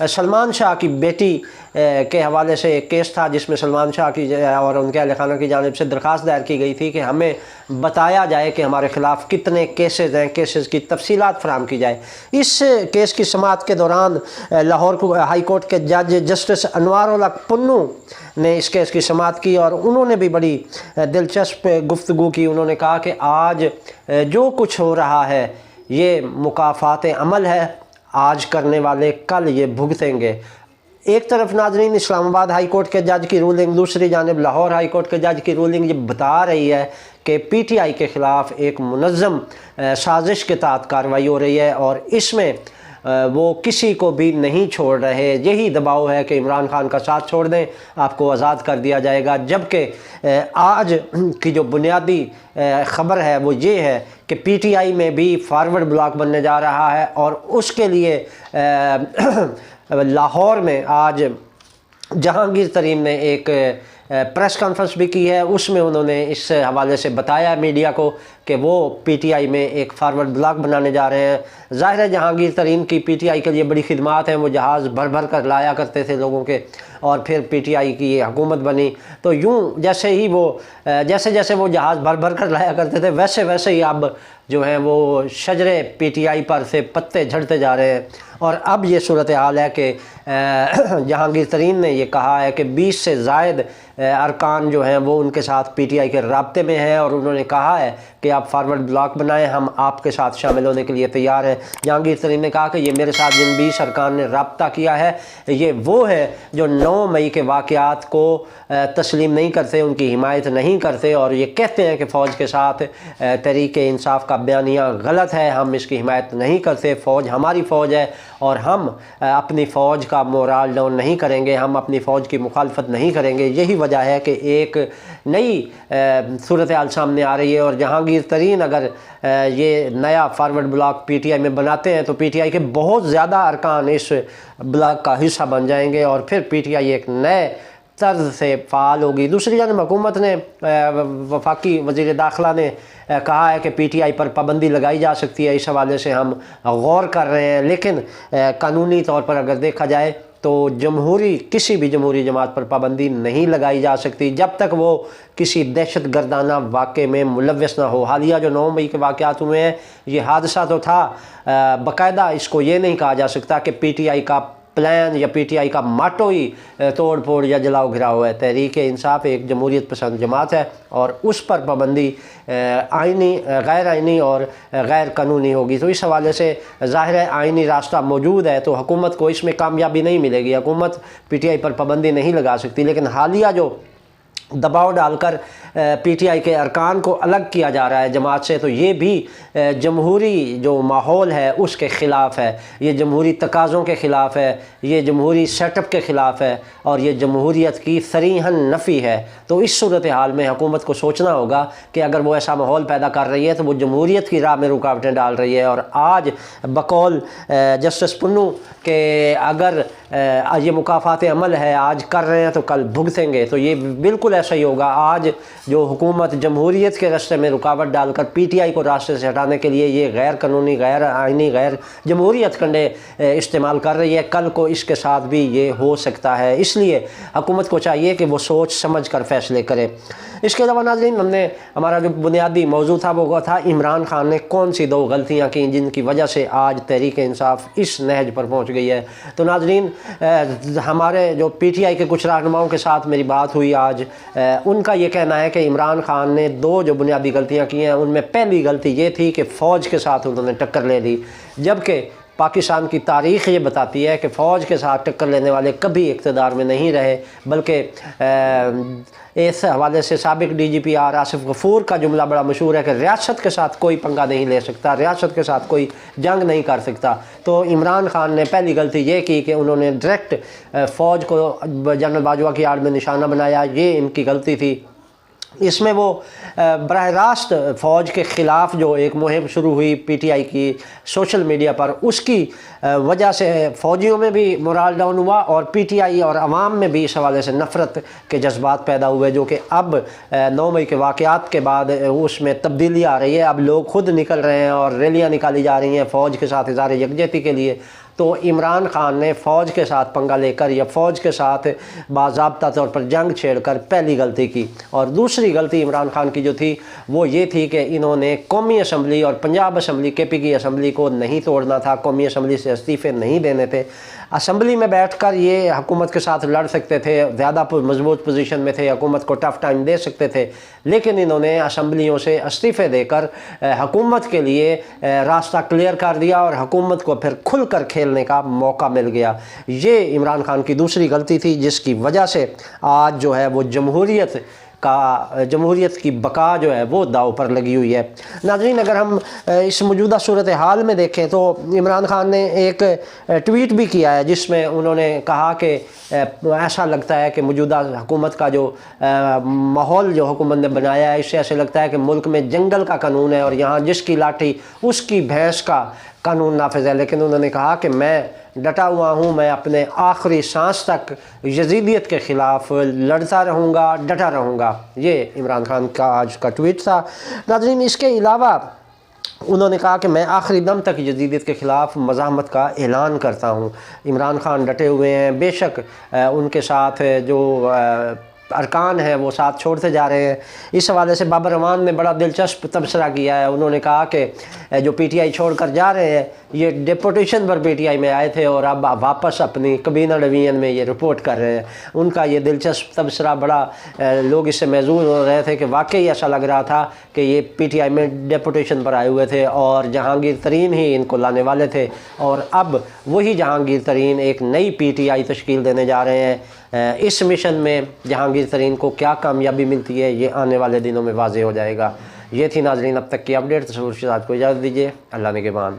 سلمان شاہ کی بیٹی کے حوالے سے ایک کیس تھا جس میں سلمان شاہ کی اور ان کے اہل خانہ کی جانب سے درخواست دائر کی گئی تھی کہ ہمیں بتایا جائے کہ ہمارے خلاف کتنے کیسز ہیں، کیسز کی تفصیلات فراہم کی جائے۔ اس کیس کی سماعت کے دوران لاہور ہائی کورٹ کے جج جسٹس انوار الحق پنو نے اس کیس کی سماعت کی اور انہوں نے بھی بڑی دلچسپ گفتگو کی۔ انہوں نے کہا کہ آج جو کچھ ہو رہا ہے یہ مکافات عمل ہے، آج کرنے والے کل یہ بھگتیں گے۔ ایک طرف ناظرین اسلام آباد ہائی کورٹ کے جج کی رولنگ، دوسری جانب لاہور ہائی کورٹ کے جج کی رولنگ یہ بتا رہی ہے کہ پی ٹی آئی کے خلاف ایک منظم سازش کے تحت کارروائی ہو رہی ہے اور اس میں وہ کسی کو بھی نہیں چھوڑ رہے۔ یہی دباؤ ہے کہ عمران خان کا ساتھ چھوڑ دیں، آپ کو آزاد کر دیا جائے گا، جبکہ آج کی جو بنیادی خبر ہے وہ یہ ہے کہ پی ٹی آئی میں بھی فارورڈ بلاک بننے جا رہا ہے اور اس کے لیے لاہور میں آج جہانگیر ترین نے ایک پریس کانفرنس بھی کی ہے۔ اس میں انہوں نے اس حوالے سے بتایا میڈیا کو کہ وہ پی ٹی آئی میں ایک فارورڈ بلاک بنانے جا رہے ہیں۔ ظاہر ہے جہانگیر ترین کی پی ٹی آئی کے لیے بڑی خدمات ہیں، وہ جہاز بھر بھر کر لایا کرتے تھے لوگوں کے، اور پھر پی ٹی آئی کی یہ حکومت بنی تو یوں جیسے جیسے وہ جہاز بھر بھر کر لایا کرتے تھے ویسے ویسے ہی اب جو ہیں وہ شجرے پی ٹی آئی پر سے پتے جھڑتے جا رہے ہیں۔ اور اب یہ صورتحال ہے کہ جہانگیر ترین نے یہ کہا ہے کہ 20 سے زائد ارکان جو ہیں وہ ان کے ساتھ پی ٹی آئی کے رابطے میں ہیں اور انہوں نے کہا ہے کہ آپ فارورڈ بلاک بنائیں، ہم آپ کے ساتھ شامل ہونے کے لیے تیار ہیں۔ جہانگیر ترین نے کہا کہ یہ میرے ساتھ جن 20 ارکان نے رابطہ کیا ہے یہ وہ ہے جو 9 مئی کے واقعات کو تسلیم نہیں کرتے، ان کی حمایت نہیں کرتے اور یہ کہتے ہیں کہ فوج کے ساتھ تحریک انصاف کا بیانیہ غلط ہے، ہم اس کی حمایت نہیں کرتے، فوج ہماری فوج ہے اور ہم اپنی فوج کا مورال ڈاؤن نہیں کریں گے، ہم اپنی فوج کی مخالفت نہیں کریں گے۔ یہی وجہ ہے کہ ایک نئی صورتحال سامنے آ رہی ہے اور جہانگیر ترین اگر یہ نیا forward block P T I میں بناتے ہیں تو پی ٹی آئی کے بہت زیادہ ارکان اس بلاک کا حصہ بن جائیں گے اور پھر پی ٹی آئی ایک نئے طرز سے فعال ہوگی۔ دوسری جانب حکومت نے، وفاقی وزیر داخلہ نے کہا ہے کہ پی ٹی آئی پر پابندی لگائی جا سکتی ہے، اس حوالے سے ہم غور کر رہے ہیں، لیکن قانونی طور پر اگر دیکھا جائے تو کسی بھی جمہوری جماعت پر پابندی نہیں لگائی جا سکتی جب تک وہ کسی دہشت گردانہ واقعے میں ملوث نہ ہو۔ حالیہ جو 9 مئی کے واقعات ہوئے ہیں یہ حادثہ تو تھا، باقاعدہ اس کو یہ نہیں کہا جا سکتا کہ پی ٹی آئی کا پلان یا پی ٹی آئی کا ماٹو ہی توڑ پھوڑ یا جلاؤ گھراؤ ہے۔ تحریک انصاف ایک جمہوریت پسند جماعت ہے اور اس پر پابندی آئینی، غیر آئینی اور غیر قانونی ہوگی۔ تو اس حوالے سے ظاہر ہے آئینی راستہ موجود ہے تو حکومت کو اس میں کامیابی نہیں ملے گی، حکومت پی ٹی آئی پر پابندی نہیں لگا سکتی۔ لیکن حالیہ جو دباؤ ڈال کر پی ٹی آئی کے ارکان کو الگ کیا جا رہا ہے جماعت سے تو یہ بھی جمہوری جو ماحول ہے اس کے خلاف ہے، یہ جمہوری تقاضوں کے خلاف ہے، یہ جمہوری سیٹ اپ کے خلاف ہے اور یہ جمہوریت کی صریحاً نفی ہے۔ تو اس صورتحال میں حکومت کو سوچنا ہوگا کہ اگر وہ ایسا ماحول پیدا کر رہی ہے تو وہ جمہوریت کی راہ میں رکاوٹیں ڈال رہی ہے۔ اور آج بقول جسٹس پنو کہ اگر یہ مکافات عمل ہے، آج کر رہے ہیں تو کل بھگتیں گے، تو یہ بالکل ایسا ہی ہوگا۔ آج جو حکومت جمہوریت کے راستے میں رکاوٹ ڈال کر پی ٹی آئی کو راستے سے ہٹانے کے لیے یہ غیر قانونی، غیر آئینی، غیر جمہوریت کنڈے استعمال کر رہی ہے، کل کو اس کے ساتھ بھی یہ ہو سکتا ہے۔ اس لیے حکومت کو چاہیے کہ وہ سوچ سمجھ کر فیصلے کرے۔ اس کے علاوہ ناظرین ہمارا جو بنیادی موضوع تھا وہ تھا عمران خان نے کون سی 2 غلطیاں کی جن کی وجہ سے آج تحریک انصاف اس نہج پر پہنچ گئی ہے۔ تو ناظرین ہمارے جو پی ٹی آئی کے کچھ رہنماؤں کے ساتھ میری بات ہوئی آج، ان کا یہ کہنا ہے کہ عمران خان نے 2 جو بنیادی غلطیاں کی ہیں ان میں پہلی غلطی یہ تھی کہ فوج کے ساتھ انہوں نے ٹکر لے لی، جبکہ پاکستان کی تاریخ یہ بتاتی ہے کہ فوج کے ساتھ ٹکر لینے والے کبھی اقتدار میں نہیں رہے، بلکہ اس حوالے سے سابق ڈی جی پی آصف غفور کا جملہ بڑا مشہور ہے کہ ریاست کے ساتھ کوئی پنگا نہیں لے سکتا، ریاست کے ساتھ کوئی جنگ نہیں کر سکتا۔ تو عمران خان نے پہلی غلطی یہ کی کہ انہوں نے ڈائریکٹ فوج کو جنرل باجوہ کی آڑ میں نشانہ بنایا، یہ ان کی غلطی تھی۔ اس میں وہ براہ راست فوج کے خلاف جو ایک مہم شروع ہوئی پی ٹی آئی کی سوشل میڈیا پر، اس کی وجہ سے فوجیوں میں بھی مورال ڈاؤن ہوا اور پی ٹی آئی اور عوام میں بھی اس حوالے سے نفرت کے جذبات پیدا ہوئے، جو کہ اب 9 مئی کے واقعات کے بعد اس میں تبدیلی آ رہی ہے۔ اب لوگ خود نکل رہے ہیں اور ریلیاں نکالی جا رہی ہیں فوج کے ساتھ اظہار یکجہتی کے لیے۔ تو عمران خان نے فوج کے ساتھ پنگا لے کر یا فوج کے ساتھ باضابطہ طور پر جنگ چھیڑ کر پہلی غلطی کی۔ اور دوسری غلطی عمران خان کی جو تھی وہ یہ تھی کہ انہوں نے قومی اسمبلی اور پنجاب اسمبلی KP کی اسمبلی کو نہیں توڑنا تھا، قومی اسمبلی سے استعفے نہیں دینے تھے۔ اسمبلی میں بیٹھ کر یہ حکومت کے ساتھ لڑ سکتے تھے، زیادہ مضبوط پوزیشن میں تھے، حکومت کو ٹف ٹائم دے سکتے تھے، لیکن انہوں نے اسمبلیوں سے استعفے دے کر حکومت کے لیے راستہ کلیئر کر دیا اور حکومت کو پھر کھل کر کھیلنے کا موقع مل گیا۔ یہ عمران خان کی دوسری غلطی تھی جس کی وجہ سے آج جو ہے وہ جمہوریت کی بقا جو ہے وہ داؤ پر لگی ہوئی ہے۔ ناظرین، اگر ہم اس موجودہ صورتحال میں دیکھیں تو عمران خان نے ایک ٹویٹ بھی کیا ہے جس میں انہوں نے کہا کہ ایسا لگتا ہے کہ موجودہ حکومت کا جو ماحول جو حکومت نے بنایا ہے اس سے ایسے لگتا ہے کہ ملک میں جنگل کا قانون ہے اور یہاں جس کی لاٹھی اس کی بھینس کا قانون نافذ ہے۔ لیکن انہوں نے کہا کہ میں ڈٹا ہوا ہوں، میں اپنے آخری سانس تک یزیدیت کے خلاف لڑتا رہوں گا، ڈٹا رہوں گا۔ یہ عمران خان کا آج کا ٹویٹ تھا۔ ناظرین، اس کے علاوہ انہوں نے کہا کہ میں آخری دم تک یزیدیت کے خلاف مزاحمت کا اعلان کرتا ہوں۔ عمران خان ڈٹے ہوئے ہیں، بے شک ان کے ساتھ جو ارکان ہیں وہ ساتھ چھوڑتے جا رہے ہیں۔ اس حوالے سے بابر امان نے بڑا دلچسپ تبصرہ کیا ہے۔ انہوں نے کہا کہ جو PTI چھوڑ کر جا رہے ہیں یہ ڈیپوٹیشن پر PTI میں آئے تھے اور اب واپس اپنی کابینہ ڈویژن میں یہ رپورٹ کر رہے ہیں۔ ان کا یہ دلچسپ تبصرہ بڑا لوگ اس سے محظوظ ہو رہے تھے کہ واقعی ایسا لگ رہا تھا کہ یہ PTI میں ڈیپوٹیشن پر آئے ہوئے تھے اور جہانگیر ترین ہی ان کو لانے والے تھے، اور اب وہی جہانگیر ترین ایک نئی PTI تشکیل دینے جا رہے ہیں۔ اس مشن میں جہانگیر ترین کو کیا کامیابی ملتی ہے یہ آنے والے دنوں میں واضح ہو جائے گا۔ یہ تھی ناظرین اب تک کی اپڈیٹ۔ تصور شہزاد کو اجازت دیجیے، اللہ نگہبان۔